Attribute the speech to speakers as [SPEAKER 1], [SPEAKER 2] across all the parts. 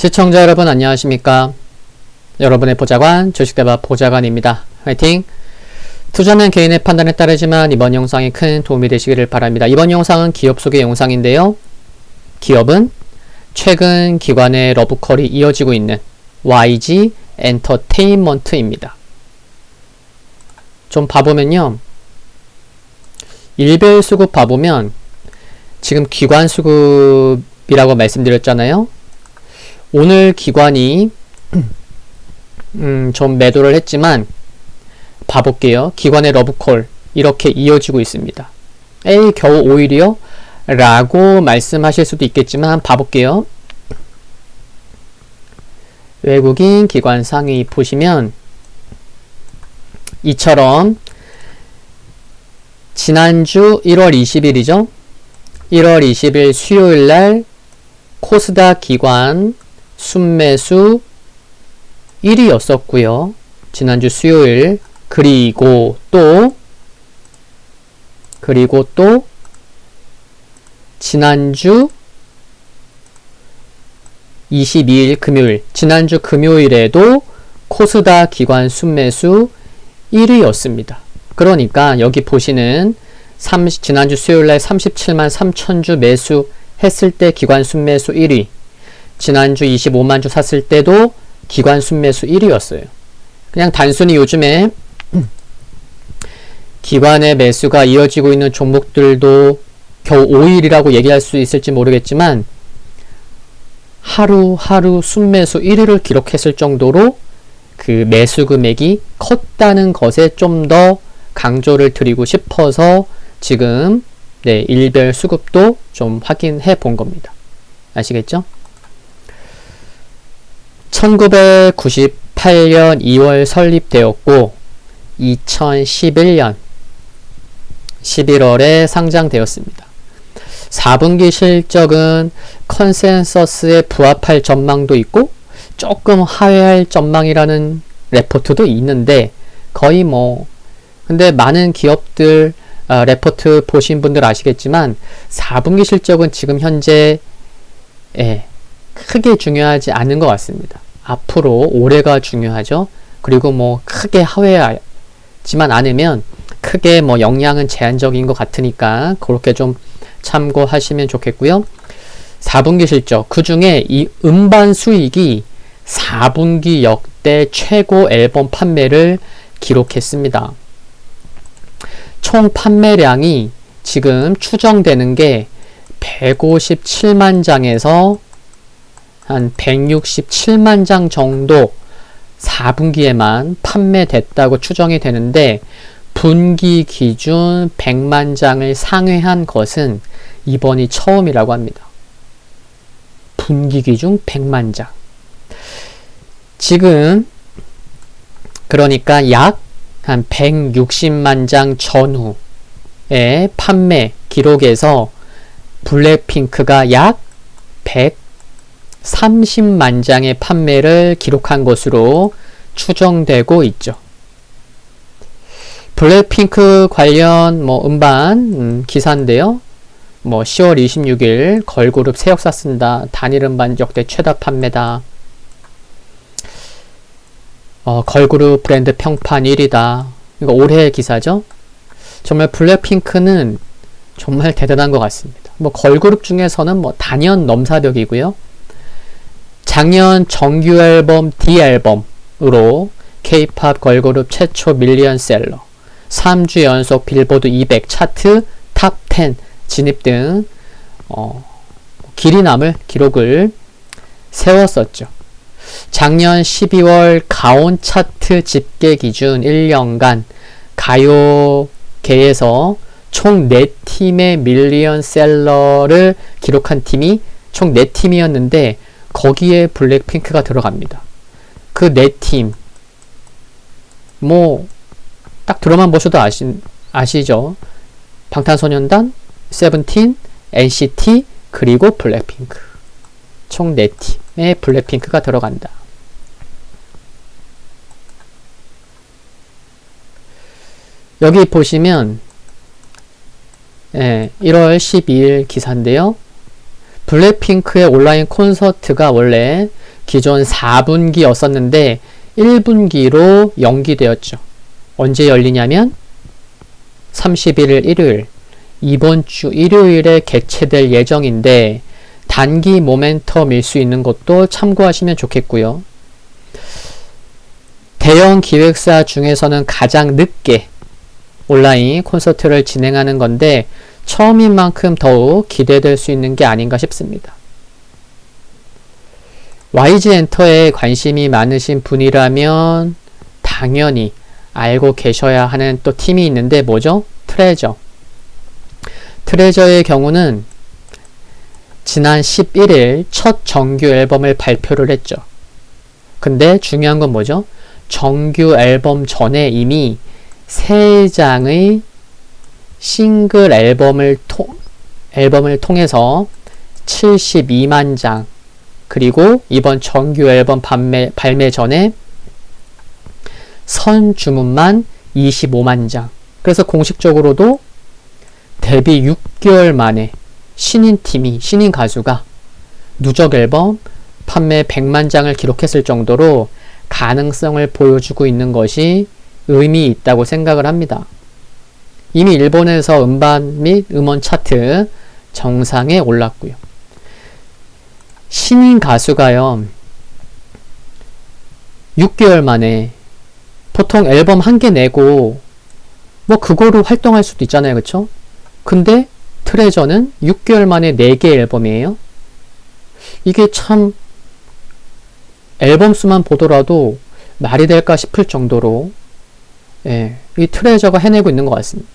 [SPEAKER 1] 시청자 여러분 안녕하십니까? 여러분의 보좌관 주식대박 보좌관입니다. 화이팅! 투자는 개인의 판단에 따르지만 이번 영상이 큰 도움이 되시기를 바랍니다. 이번 영상은 기업 소개 영상인데요. 기업은 최근 기관의 러브콜이 이어지고 있는 YG 엔터테인먼트입니다. 좀 봐보면요. 일별 수급 봐보면 지금 기관 수급이라고 말씀드렸잖아요. 오늘 기관이 좀 매도를 했지만 봐볼게요. 기관의 러브콜 이렇게 이어지고 있습니다. 에이 겨우 5일이요? 라고 말씀하실 수도 있겠지만 봐볼게요. 외국인 기관 상위 보시면 이처럼 지난주 1월 20일이죠. 1월 20일 수요일날 코스닥 기관 순매수 1위였었고요. 지난주 수요일 그리고 또 지난주 22일 금요일 지난주 금요일에도 코스닥 기관 순매수 1위였습니다. 그러니까 여기 보시는 지난주 수요일날 37만 3천주 매수했을 때 기관 순매수 1위, 지난주 25만주 샀을 때도 기관 순매수 1위였어요. 그냥 단순히 요즘에 기관의 매수가 이어지고 있는 종목들도 겨우 5일이라고 얘기할 수 있을지 모르겠지만 하루 순매수 1위를 기록했을 정도로 그 매수 금액이 컸다는 것에 좀 더 강조를 드리고 싶어서 지금 일별 수급도 좀 확인해 본 겁니다. 아시겠죠? 1998년 2월 설립되었고 2011년 11월에 상장되었습니다. 4분기 실적은 컨센서스에 부합할 전망도 있고 조금 하회할 전망이라는 레포트도 있는데 거의 근데 많은 기업들 레포트 보신 분들 아시겠지만 4분기 실적은 지금 현재 크게 중요하지 않은 것 같습니다. 앞으로 올해가 중요하죠. 그리고 크게 하회하지만 않으면 크게 영향은 제한적인 것 같으니까 그렇게 좀 참고하시면 좋겠고요. 4분기 실적 그 중에 이 음반 수익이 4분기 역대 최고 앨범 판매를 기록했습니다. 총 판매량이 지금 추정되는 게 157만 장에서 한 167만 장 정도 4분기에만 판매됐다고 추정이 되는데 분기 기준 100만 장을 상회한 것은 이번이 처음이라고 합니다. 분기 기준 100만 장. 지금 그러니까 약 한 160만 장 전후의 판매 기록에서 블랙핑크가 약 130만 장의 판매를 기록한 것으로 추정되고 있죠. 블랙핑크 관련 음반 기사인데요. 10월 26일 걸그룹 새 역사 쓴다. 단일 음반 역대 최다 판매다. 걸그룹 브랜드 평판 1위다. 이거 올해의 기사죠. 정말 블랙핑크는 정말 대단한 것 같습니다. 걸그룹 중에서는 단연 넘사벽이고요. 작년 정규 앨범 D 앨범으로 K-POP 걸그룹 최초 밀리언셀러, 3주 연속 빌보드 200 차트 탑 10 진입 등 길이 남을 기록을 세웠었죠. 작년 12월 가온 차트 집계 기준 1년간 가요계에서 총 4팀의 밀리언셀러를 기록한 팀이 총 4팀이었는데 거기에 블랙핑크가 들어갑니다. 그 4팀 딱 들어만 보셔도 아시죠? 방탄소년단, 세븐틴, NCT 그리고 블랙핑크 총 4팀의 블랙핑크가 들어간다. 여기 보시면 1월 12일 기사인데요. 블랙핑크의 온라인 콘서트가 원래 기존 4분기였었는데 1분기로 연기되었죠. 언제 열리냐면 31일 일요일, 이번 주 일요일에 개최될 예정인데 단기 모멘텀일 수 있는 것도 참고하시면 좋겠고요. 대형 기획사 중에서는 가장 늦게 온라인 콘서트를 진행하는 건데 처음인 만큼 더욱 기대될 수 있는 게 아닌가 싶습니다. YG 엔터에 관심이 많으신 분이라면 당연히 알고 계셔야 하는 또 팀이 있는데 뭐죠? 트레저. 트레저의 경우는 지난 11일 첫 정규 앨범을 발표를 했죠. 근데 중요한 건 뭐죠? 정규 앨범 전에 이미 3장의 싱글 앨범을 통해서 72만 장, 그리고 이번 정규 앨범 발매 전에 선 주문만 25만 장. 그래서 공식적으로도 데뷔 6개월 만에 신인 가수가 누적 앨범 판매 100만 장을 기록했을 정도로 가능성을 보여주고 있는 것이 의미 있다고 생각을 합니다. 이미 일본에서 음반 및 음원 차트 정상에 올랐고요. 신인 가수가요, 6개월 만에 보통 앨범 1개 내고 뭐 그거로 활동할 수도 있잖아요. 그쵸? 근데 트레저는 6개월 만에 4개 앨범이에요. 이게 참 앨범 수만 보더라도 말이 될까 싶을 정도로 이 트레저가 해내고 있는 것 같습니다.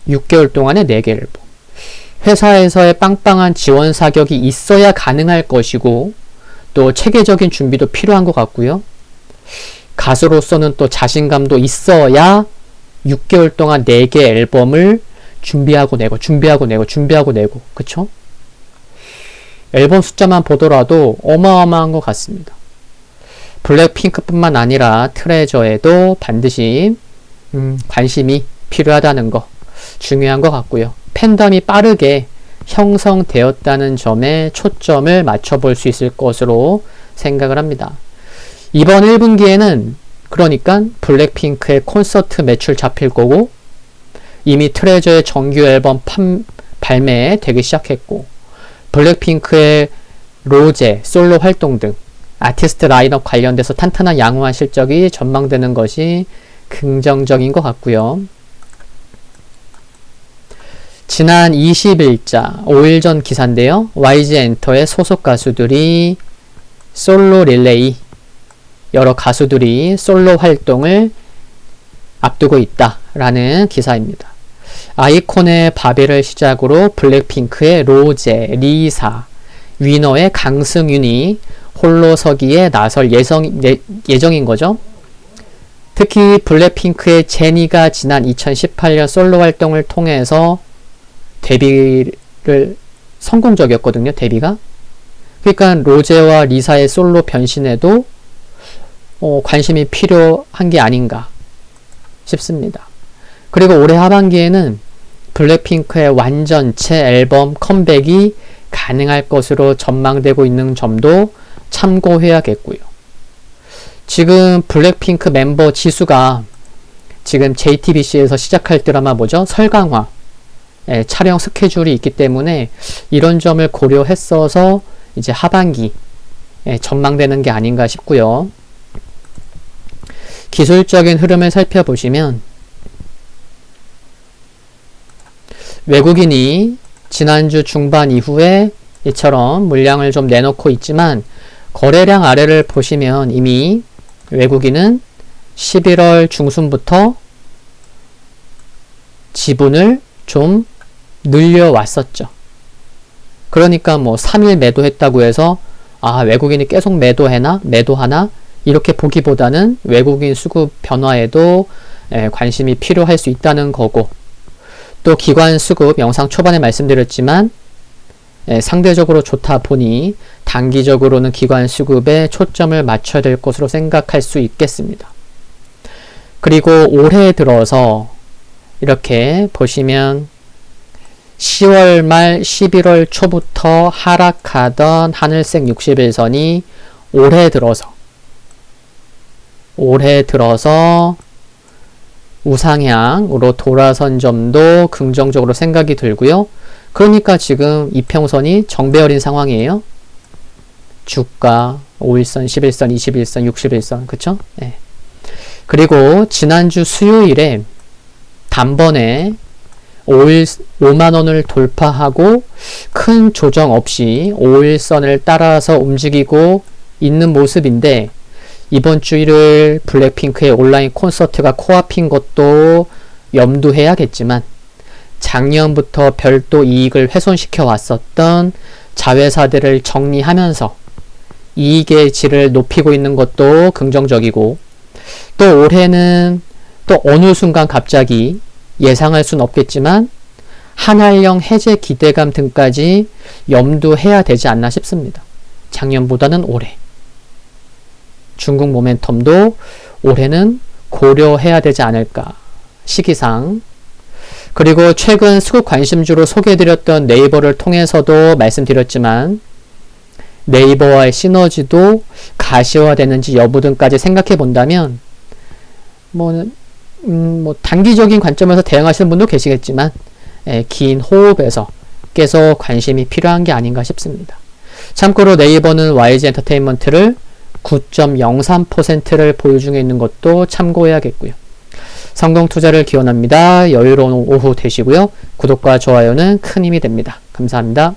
[SPEAKER 1] 6개월 동안에 4개 앨범. 회사에서의 빵빵한 지원 사격이 있어야 가능할 것이고 또 체계적인 준비도 필요한 것 같고요. 가수로서는 또 자신감도 있어야 6개월 동안 4개 앨범을 준비하고 내고 그쵸? 앨범 숫자만 보더라도 어마어마한 것 같습니다. 블랙핑크뿐만 아니라 트레저에도 반드시 관심이 필요하다는 거 중요한 것 같고요. 팬덤이 빠르게 형성되었다는 점에 초점을 맞춰볼 수 있을 것으로 생각을 합니다. 이번 1분기에는 그러니까 블랙핑크의 콘서트 매출 잡힐 거고 이미 트레저의 정규 앨범 발매되기 시작했고 블랙핑크의 로제, 솔로 활동 등 아티스트 라인업 관련돼서 탄탄한 양호한 실적이 전망되는 것이 긍정적인 것 같고요. 지난 20일자 5일 전 기사인데요. YG 엔터의 소속 가수들이 솔로 릴레이, 여러 가수들이 솔로 활동을 앞두고 있다라는 기사입니다. 아이콘의 바비를 시작으로 블랙핑크의 로제, 리사, 위너의 강승윤이 홀로서기에 나설 예정인 거죠. 특히 블랙핑크의 제니가 지난 2018년 솔로 활동을 통해서 데뷔를 성공적이었거든요. 데뷔가. 그러니까 로제와 리사의 솔로 변신에도 관심이 필요한 게 아닌가 싶습니다. 그리고 올해 하반기에는 블랙핑크의 완전체 앨범 컴백이 가능할 것으로 전망되고 있는 점도 참고해야겠고요. 지금 블랙핑크 멤버 지수가 지금 JTBC에서 시작할 드라마 뭐죠? 설강화 촬영 스케줄이 있기 때문에 이런 점을 고려했어서 이제 하반기 전망되는 게 아닌가 싶고요. 기술적인 흐름을 살펴보시면 외국인이 지난주 중반 이후에 이처럼 물량을 좀 내놓고 있지만 거래량 아래를 보시면 이미 외국인은 11월 중순부터 지분을 좀 늘려왔었죠. 그러니까 뭐 3일 매도했다고 해서 외국인이 계속 매도하나 이렇게 보기보다는 외국인 수급 변화에도 관심이 필요할 수 있다는 거고, 또 기관 수급 영상 초반에 말씀드렸지만 상대적으로 좋다 보니 단기적으로는 기관 수급에 초점을 맞춰야 될 것으로 생각할 수 있겠습니다. 그리고 올해 들어서 이렇게 보시면 10월 말 11월 초부터 하락하던 하늘색 60일선이 올해 들어서 우상향으로 돌아선 점도 긍정적으로 생각이 들고요. 그러니까 지금 이평선이 정배열인 상황이에요. 주가 5일선, 11선, 21선, 61선 그쵸? 네. 그리고 지난주 수요일에 단번에 5만원을 돌파하고 큰 조정 없이 5일선을 따라서 움직이고 있는 모습인데 이번 주 일요일 블랙핑크의 온라인 콘서트가 코앞인 것도 염두해야겠지만 작년부터 별도 이익을 훼손시켜 왔었던 자회사들을 정리하면서 이익의 질을 높이고 있는 것도 긍정적이고 또 올해는 또 어느 순간 갑자기 예상할 순 없겠지만 한한령 해제 기대감 등까지 염두해야 되지 않나 싶습니다. 작년보다는 올해. 중국 모멘텀도 올해는 고려해야 되지 않을까 시기상. 그리고 최근 수급 관심주로 소개해드렸던 네이버를 통해서도 말씀드렸지만 네이버와의 시너지도 가시화되는지 여부 등까지 생각해 본다면 단기적인 관점에서 대응하시는 분도 계시겠지만 긴 호흡에서 계속 관심이 필요한 게 아닌가 싶습니다. 참고로 네이버는 YG 엔터테인먼트를 9.03%를 보유 중에 있는 것도 참고해야겠고요. 성공 투자를 기원합니다. 여유로운 오후 되시고요. 구독과 좋아요는 큰 힘이 됩니다. 감사합니다.